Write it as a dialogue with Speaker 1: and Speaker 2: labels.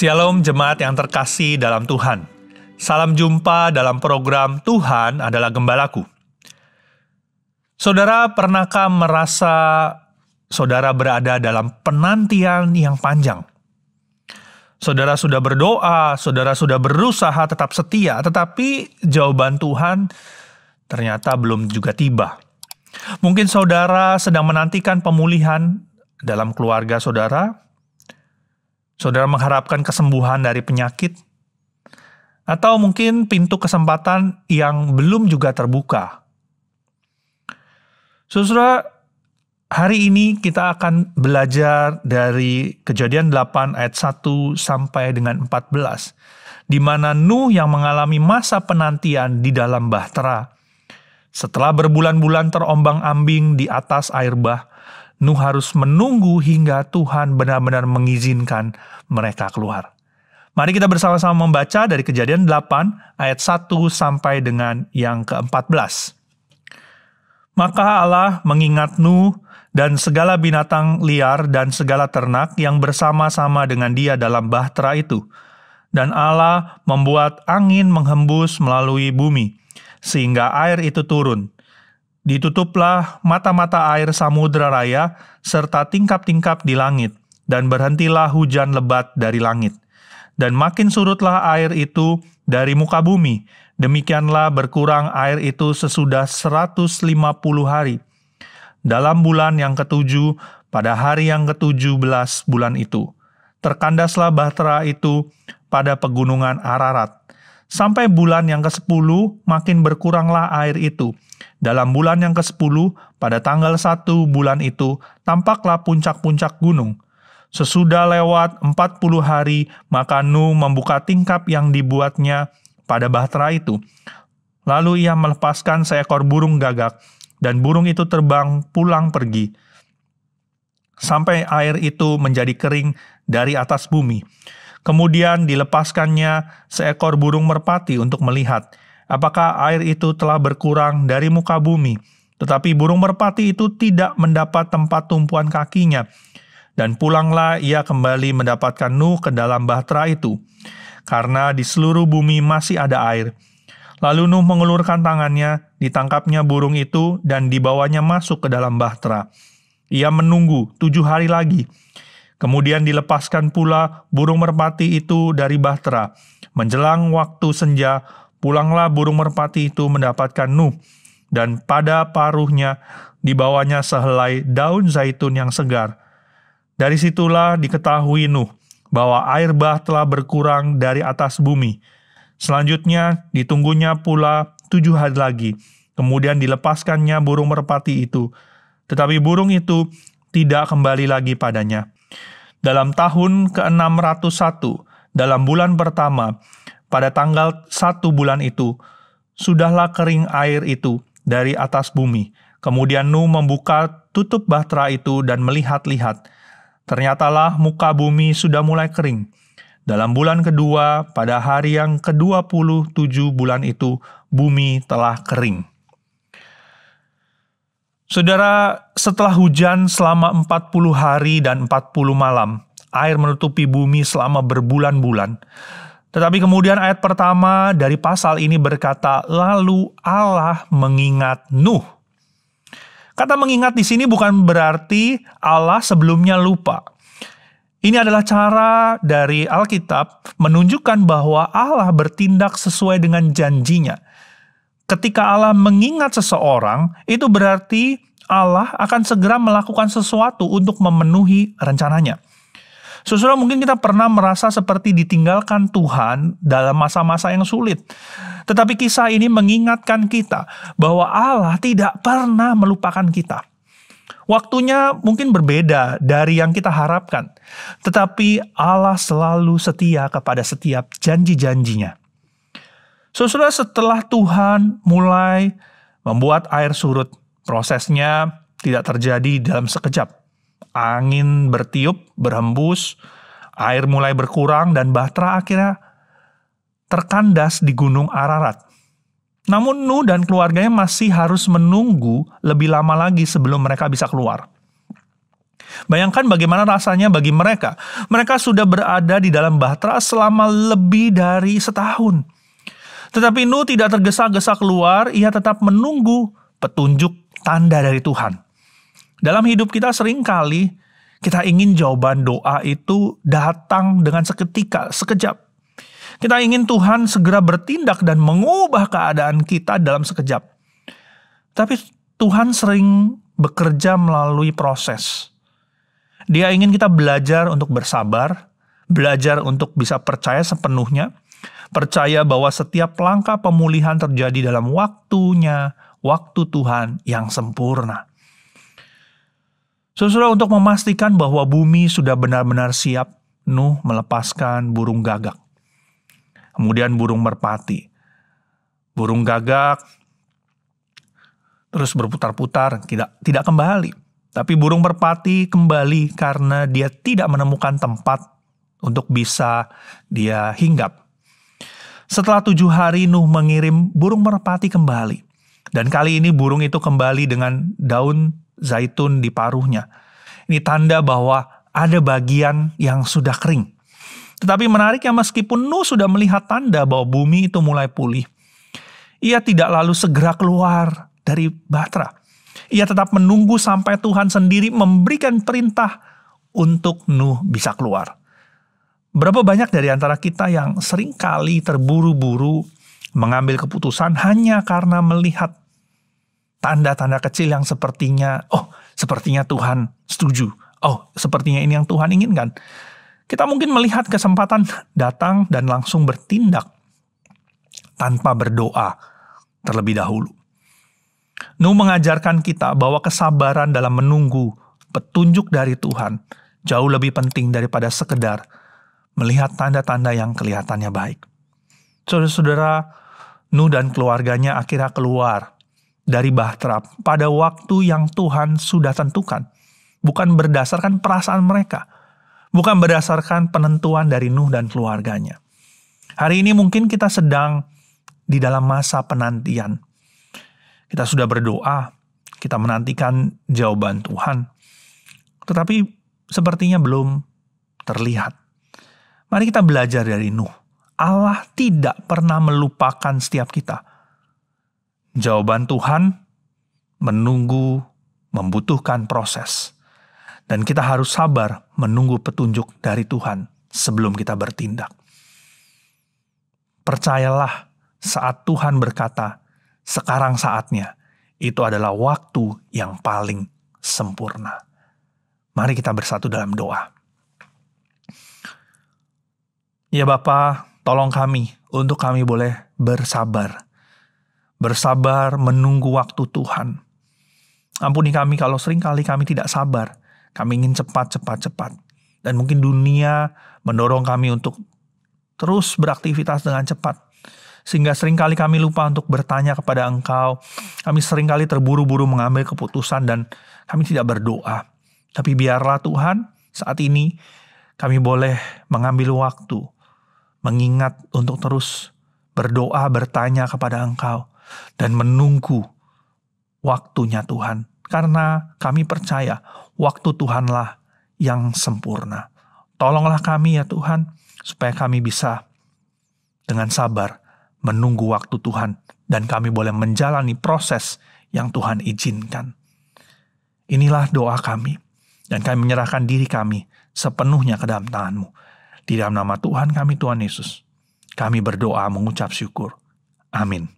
Speaker 1: Shalom jemaat yang terkasih dalam Tuhan. Salam jumpa dalam program Tuhan adalah Gembalaku. Saudara, pernahkah merasa saudara berada dalam penantian yang panjang? Saudara sudah berdoa, saudara sudah berusaha tetap setia, tetapi jawaban Tuhan ternyata belum juga tiba. Mungkin saudara sedang menantikan pemulihan dalam keluarga saudara. Saudara mengharapkan kesembuhan dari penyakit, atau mungkin pintu kesempatan yang belum juga terbuka. Saudara, hari ini kita akan belajar dari Kejadian 8 ayat 1 sampai dengan 14, di mana Nuh yang mengalami masa penantian di dalam bahtera. Setelah berbulan-bulan terombang-ambing di atas air bah, Nuh harus menunggu hingga Tuhan benar-benar mengizinkan mereka keluar. Mari kita bersama-sama membaca dari Kejadian 8 ayat 1 sampai dengan yang ke-14. Maka Allah mengingat Nuh dan segala binatang liar dan segala ternak yang bersama-sama dengan dia dalam bahtera itu. Dan Allah membuat angin menghembus melalui bumi, sehingga air itu turun. Ditutuplah mata-mata air samudera raya, serta tingkap-tingkap di langit, dan berhentilah hujan lebat dari langit. Dan makin surutlah air itu dari muka bumi, demikianlah berkurang air itu sesudah 150 hari. Dalam bulan yang ketujuh, pada hari yang ke-17 bulan itu, terkandaslah bahtera itu pada pegunungan Ararat. Sampai bulan yang ke-10, makin berkuranglah air itu. Dalam bulan yang ke-10, pada tanggal 1 bulan itu, tampaklah puncak-puncak gunung. Sesudah lewat 40 hari, maka Nuh membuka tingkap yang dibuatnya pada bahtera itu. Lalu ia melepaskan seekor burung gagak, dan burung itu terbang pulang pergi, sampai air itu menjadi kering dari atas bumi. Kemudian dilepaskannya seekor burung merpati untuk melihat apakah air itu telah berkurang dari muka bumi. Tetapi burung merpati itu tidak mendapat tempat tumpuan kakinya. Dan pulanglah ia kembali mendapatkan Nuh ke dalam bahtera itu, karena di seluruh bumi masih ada air. Lalu Nuh mengulurkan tangannya, ditangkapnya burung itu, dan dibawanya masuk ke dalam bahtera. Ia menunggu 7 hari lagi. Kemudian dilepaskan pula burung merpati itu dari bahtera. Menjelang waktu senja, pulanglah burung merpati itu mendapatkan Nuh, dan pada paruhnya dibawanya sehelai daun zaitun yang segar. Dari situlah diketahui Nuh bahwa air bah telah berkurang dari atas bumi. Selanjutnya ditunggunya pula 7 hari lagi. Kemudian dilepaskannya burung merpati itu. Tetapi burung itu tidak kembali lagi padanya. Dalam tahun ke-601, dalam bulan pertama, pada tanggal 1 bulan itu, sudahlah kering air itu dari atas bumi. Kemudian Nuh membuka tutup bahtera itu dan melihat-lihat. Ternyatalah muka bumi sudah mulai kering. Dalam bulan kedua, pada hari yang ke-27 bulan itu, bumi telah kering. Saudara, setelah hujan selama 40 hari dan 40 malam, air menutupi bumi selama berbulan-bulan. Tetapi kemudian ayat pertama dari pasal ini berkata, lalu Allah mengingat Nuh. Kata mengingat di sini bukan berarti Allah sebelumnya lupa. Ini adalah cara dari Alkitab menunjukkan bahwa Allah bertindak sesuai dengan janjinya. Ketika Allah mengingat seseorang, itu berarti Allah akan segera melakukan sesuatu untuk memenuhi rencananya. Saudara, mungkin kita pernah merasa seperti ditinggalkan Tuhan dalam masa-masa yang sulit. Tetapi kisah ini mengingatkan kita bahwa Allah tidak pernah melupakan kita. Waktunya mungkin berbeda dari yang kita harapkan. Tetapi Allah selalu setia kepada setiap janji-janjinya. Saudara, setelah Tuhan mulai membuat air surut, prosesnya tidak terjadi dalam sekejap. Angin bertiup, berhembus, air mulai berkurang, dan bahtera akhirnya terkandas di gunung Ararat. Namun Nuh dan keluarganya masih harus menunggu lebih lama lagi sebelum mereka bisa keluar. Bayangkan bagaimana rasanya bagi mereka. Mereka sudah berada di dalam bahtera selama lebih dari setahun. Tetapi Nuh tidak tergesa-gesa keluar, ia tetap menunggu petunjuk tanda dari Tuhan. Dalam hidup kita seringkali kita ingin jawaban doa itu datang dengan seketika, sekejap. Kita ingin Tuhan segera bertindak dan mengubah keadaan kita dalam sekejap. Tapi Tuhan sering bekerja melalui proses. Dia ingin kita belajar untuk bersabar, belajar untuk bisa percaya sepenuhnya, percaya bahwa setiap langkah pemulihan terjadi dalam waktunya, waktu Tuhan yang sempurna. Saudara, untuk memastikan bahwa bumi sudah benar-benar siap, Nuh melepaskan burung gagak. Kemudian burung merpati. Burung gagak terus berputar-putar, tidak kembali. Tapi burung merpati kembali karena dia tidak menemukan tempat untuk bisa dia hinggap. Setelah 7 hari Nuh mengirim burung merpati kembali. Dan kali ini burung itu kembali dengan daun zaitun di paruhnya. Ini tanda bahwa ada bagian yang sudah kering. Tetapi menariknya meskipun Nuh sudah melihat tanda bahwa bumi itu mulai pulih, ia tidak lalu segera keluar dari bahtera. Ia tetap menunggu sampai Tuhan sendiri memberikan perintah untuk Nuh bisa keluar. Berapa banyak dari antara kita yang seringkali terburu-buru mengambil keputusan hanya karena melihat tanda-tanda kecil yang sepertinya Tuhan setuju. Sepertinya ini yang Tuhan inginkan. Kita mungkin melihat kesempatan datang dan langsung bertindak tanpa berdoa terlebih dahulu. Nuh mengajarkan kita bahwa kesabaran dalam menunggu petunjuk dari Tuhan jauh lebih penting daripada sekedar melihat tanda-tanda yang kelihatannya baik. Saudara-saudara, Nuh dan keluarganya akhirnya keluar dari bahtera pada waktu yang Tuhan sudah tentukan. Bukan berdasarkan perasaan mereka. Bukan berdasarkan penentuan dari Nuh dan keluarganya. Hari ini mungkin kita sedang di dalam masa penantian. Kita sudah berdoa, kita menantikan jawaban Tuhan. Tetapi sepertinya belum terlihat. Mari kita belajar dari Nuh. Allah tidak pernah melupakan setiap kita. Jawaban Tuhan menunggu, membutuhkan proses. Dan kita harus sabar menunggu petunjuk dari Tuhan sebelum kita bertindak. Percayalah saat Tuhan berkata, sekarang saatnya, itu adalah waktu yang paling sempurna. Mari kita bersatu dalam doa. Ya Bapa, tolong kami untuk kami boleh bersabar. Bersabar menunggu waktu Tuhan. Ampuni kami kalau seringkali kami tidak sabar. Kami ingin cepat. Dan mungkin dunia mendorong kami untuk terus beraktivitas dengan cepat. Sehingga seringkali kami lupa untuk bertanya kepada Engkau. Kami seringkali terburu-buru mengambil keputusan dan kami tidak berdoa. Tapi biarlah Tuhan saat ini kami boleh mengambil waktu. Mengingat untuk terus berdoa, bertanya kepada Engkau. Dan menunggu waktunya Tuhan. Karena kami percaya waktu Tuhanlah yang sempurna. Tolonglah kami ya Tuhan, supaya kami bisa dengan sabar menunggu waktu Tuhan. Dan kami boleh menjalani proses yang Tuhan izinkan. Inilah doa kami. Dan kami menyerahkan diri kami sepenuhnya ke dalam tangan-Mu. Di dalam nama Tuhan kami, Tuhan Yesus, kami berdoa mengucap syukur. Amin.